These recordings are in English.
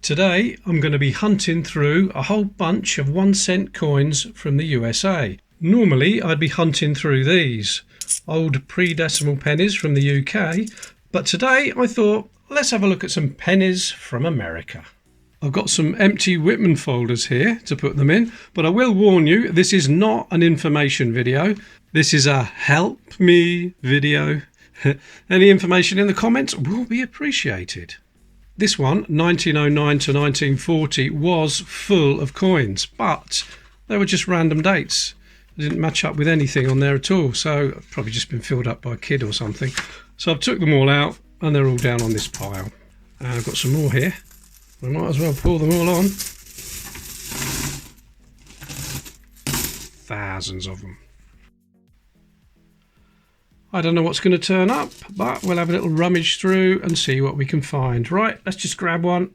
Today I'm going to be hunting through a whole bunch of 1-cent coins from the USA. Normally I'd be hunting through these old pre-decimal pennies from the UK, but today I thought let's have a look at some pennies from America. I've got some empty Whitman folders here to put them in, but I will warn you, this is not an information video. This is a help me video. Any information in the comments will be appreciated. This one, 1909 to 1940, was full of coins, but they were just random dates. They didn't match up with anything on there at all, so it's probably just been filled up by a kid or something. So I've took them all out and they're all down on this pile. And I've got some more here. I might as well pour them all on. Thousands of them. I don't know what's going to turn up, but we'll have a little rummage through and see what we can find. Right, let's just grab one.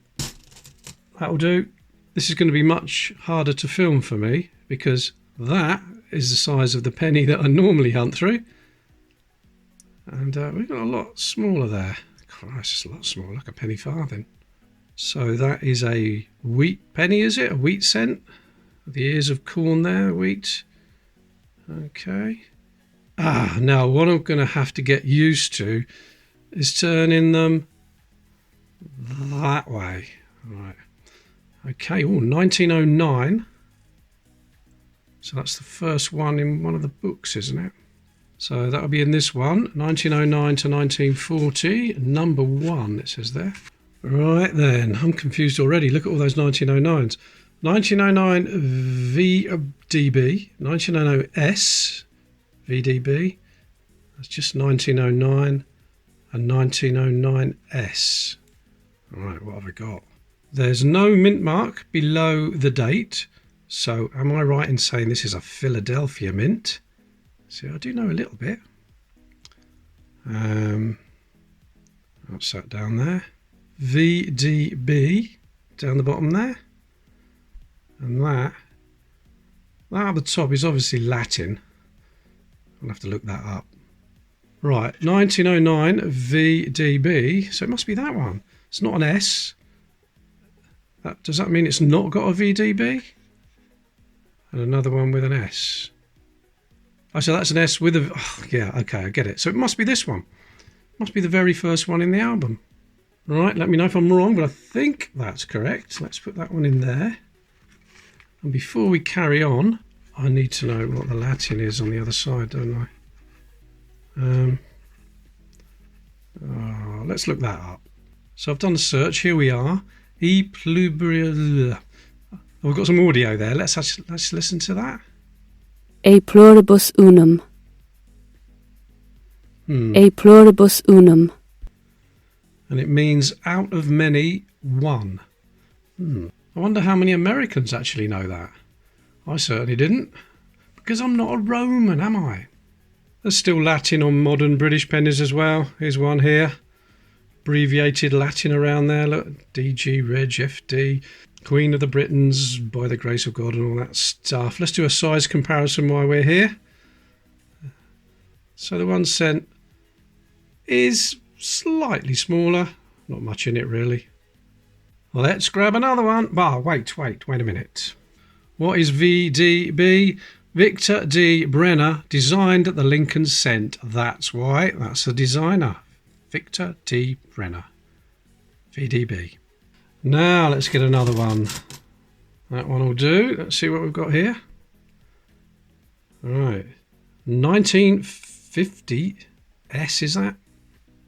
That'll do. This is going to be much harder to film for me because that is the size of the penny that I normally hunt through. And we've got a lot smaller there. Christ, it's a lot smaller, like a penny farthing. So that is a wheat penny, is it? A wheat cent? The ears of corn there, wheat. Okay. Now what I'm going to have to get used to is turning them that way. Right. Okay, 1909. So that's the first one in one of the books, isn't it? So that'll be in this one, 1909 to 1940, number 1, it says there. Right then, I'm confused already. Look at all those 1909s. 1909 VDB, 1909S VDB, that's just 1909 and 1909S. Right, what have I got? There's no mint mark below the date, so am I right in saying this is a Philadelphia mint? See, I do know a little bit. What's that down there? VDB down the bottom there, and that at the top is obviously Latin. I'll have to look that up. Right, 1909 VDB, so it must be that one. It's not an S. Does that mean it's not got a VDB? And another one with an S. Oh, so that's an S with a... Oh, yeah, okay, I get it. So it must be this one. Must be the very first one in the album. Right, let me know if I'm wrong, but I think that's correct. Let's put that one in there. And before we carry on, I need to know what the Latin is on the other side, don't I? Let's look that up. So I've done a search. Here we are. E pluribus. We've got some audio there. Let's listen to that. E pluribus unum. E pluribus unum. And it means out of many, one. I wonder how many Americans actually know that. I certainly didn't, because I'm not a Roman, am I? There's still Latin on modern British pennies as well. Here's one here. Abbreviated Latin around there. Look, DG, Reg, FD, Queen of the Britons, by the grace of God and all that stuff. Let's do a size comparison while we're here. So the 1 cent is slightly smaller. Not much in it really. Let's grab another one. Wait a minute. What is VDB? Victor D. Brenner designed the Lincoln cent. That's why. That's the designer. Victor D. Brenner. VDB. Now let's get another one. That one will do. Let's see what we've got here. All right. 1950 S, is that?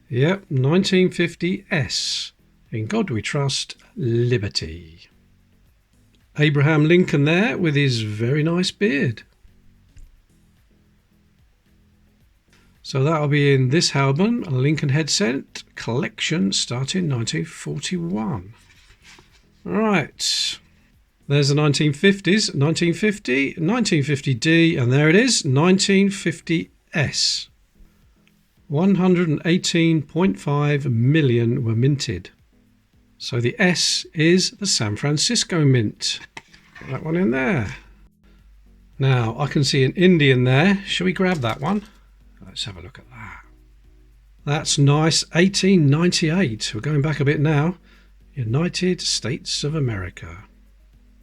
Yep, 1950 S. In God we trust, liberty. Abraham Lincoln there with his very nice beard. So that'll be in this album, a Lincoln head cent collection starting 1941. Right, there's the 1950s, 1950, 1950D, and there it is, 1950S. 118.5 million were minted. So the S is the San Francisco Mint. Put that one in there. Now I can see an Indian there. Shall we grab that one? Let's have a look at that. That's nice. 1898. We're going back a bit now. United States of America.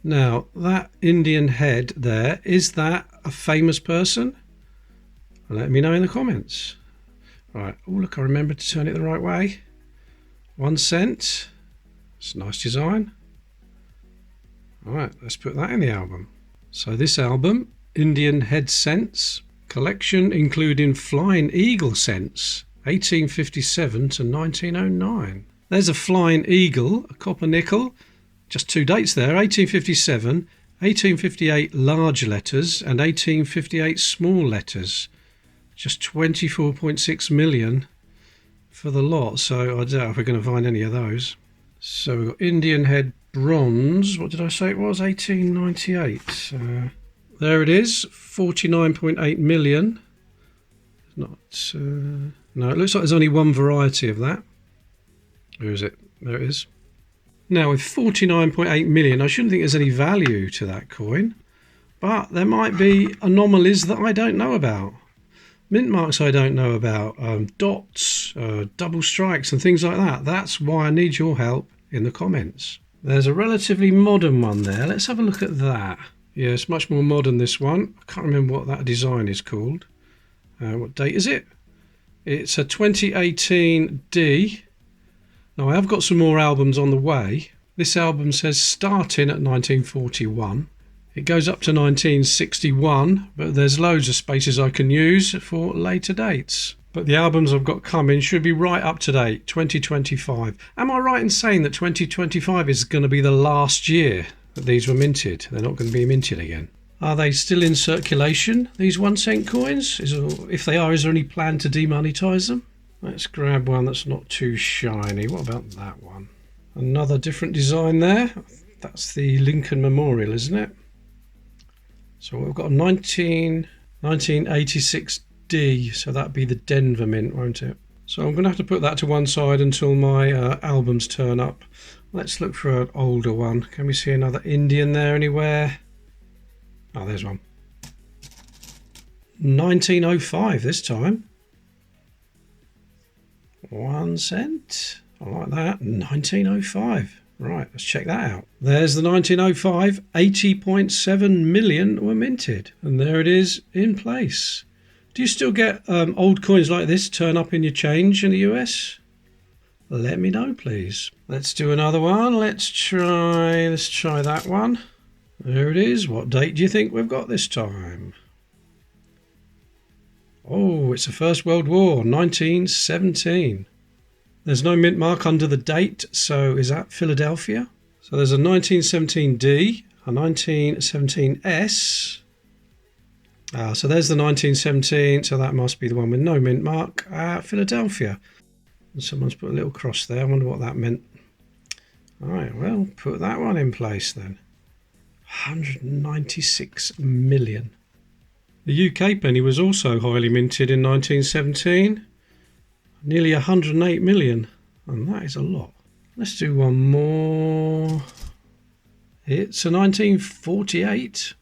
Now, that Indian head there, is that a famous person? Let me know in the comments. Right, oh look, I remembered to turn it the right way. 1 cent. It's a nice design. Alright, let's put that in the album. So this album, Indian Head Cents, collection including Flying Eagle cents, 1857 to 1909. There's a Flying Eagle, a copper nickel, just 2 dates there, 1857, 1858 large letters and 1858 small letters. Just 24.6 million for the lot, so I doubt if we're going to find any of those. So we've got Indian Head Bronze, what did I say it was? 1898. There it is, 49.8 million. Not, no, it looks like there's only one variety of that. Where is it? There it is. Now with 49.8 million, I shouldn't think there's any value to that coin, but there might be anomalies that I don't know about. Mint marks I don't know about, dots, double strikes and things like that. That's why I need your help in the comments. There's a relatively modern one there. Let's have a look at that. Yeah, it's much more modern, this one. I can't remember what that design is called. What date is it? It's a 2018 D. Now I have got some more albums on the way. This album says starting at 1941. It goes up to 1961, but there's loads of spaces I can use for later dates. But the albums I've got coming should be right up to date, 2025. Am I right in saying that 2025 is going to be the last year that these were minted? They're not going to be minted again. Are they still in circulation, these 1 cent coins? If they are, is there any plan to demonetize them? Let's grab one that's not too shiny. What about that one? Another different design there. That's the Lincoln Memorial, isn't it? So we've got a 1986D, so that'd be the Denver Mint, won't it? So I'm going to have to put that to one side until my albums turn up. Let's look for an older one. Can we see another Indian there anywhere? Oh, there's one. 1905 this time. 1 cent. I like that. 1905. Right, let's check that out. There's the 1905. 80.7 million were minted. And there it is in place. Do you still get old coins like this turn up in your change in the US? Let me know, please. Let's do another one. Let's try that one. There it is. What date do you think we've got this time? Oh, it's the First World War, 1917. There's no mint mark under the date, so is that Philadelphia? So there's a 1917D, a 1917S. So there's the 1917, so that must be the one with no mint mark. Philadelphia. And someone's put a little cross there. I wonder what that meant. All right, well, put that one in place then. 196 million. The UK penny was also highly minted in 1917. Nearly 108 million. And that is a lot. Let's do one more. It's a 1948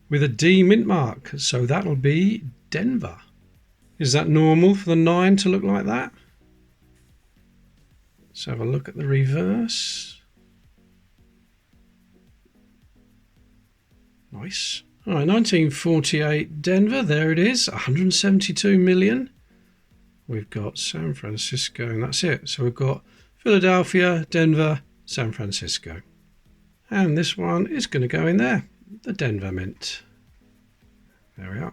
with a D mint mark. So that'll be Denver. Is that normal for the 9 to look like that? Let's have a look at the reverse. Nice. All right, 1948 Denver, there it is, 172 million. We've got San Francisco, and that's it. So we've got Philadelphia, Denver, San Francisco. And this one is going to go in there, the Denver Mint. There we are.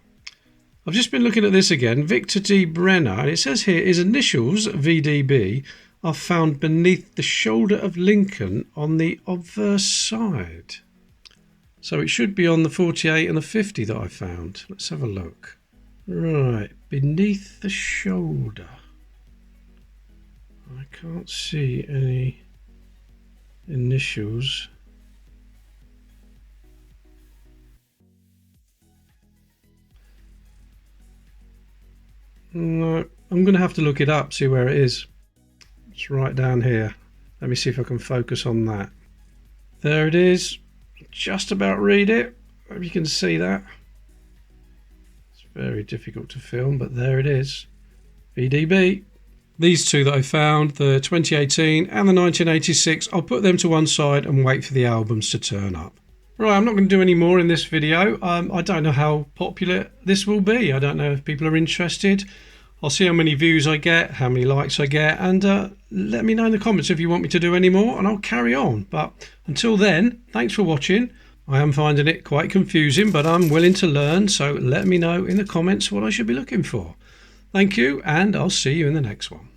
I've just been looking at this again, Victor D. Brenner, and it says here his initials, VDB, are found beneath the shoulder of Lincoln on the obverse side. So it should be on the 48 and the 50 that I found. Let's have a look. Right, beneath the shoulder. I can't see any initials. No, I'm going to have to look it up, see where it is. It's right down here. Let me see if I can focus on that. There it is. Just about read it. Hope you can see that. It's very difficult to film, but there it is. VDB. These two that I found, the 2018 and the 1986, I'll put them to one side and wait for the albums to turn up. Right, I'm not going to do any more in this video. I don't know how popular this will be. I don't know if people are interested. I'll see how many views I get, how many likes I get, and let me know in the comments if you want me to do any more, and I'll carry on. But until then, thanks for watching. I am finding it quite confusing, but I'm willing to learn, so let me know in the comments what I should be looking for. Thank you, and I'll see you in the next one.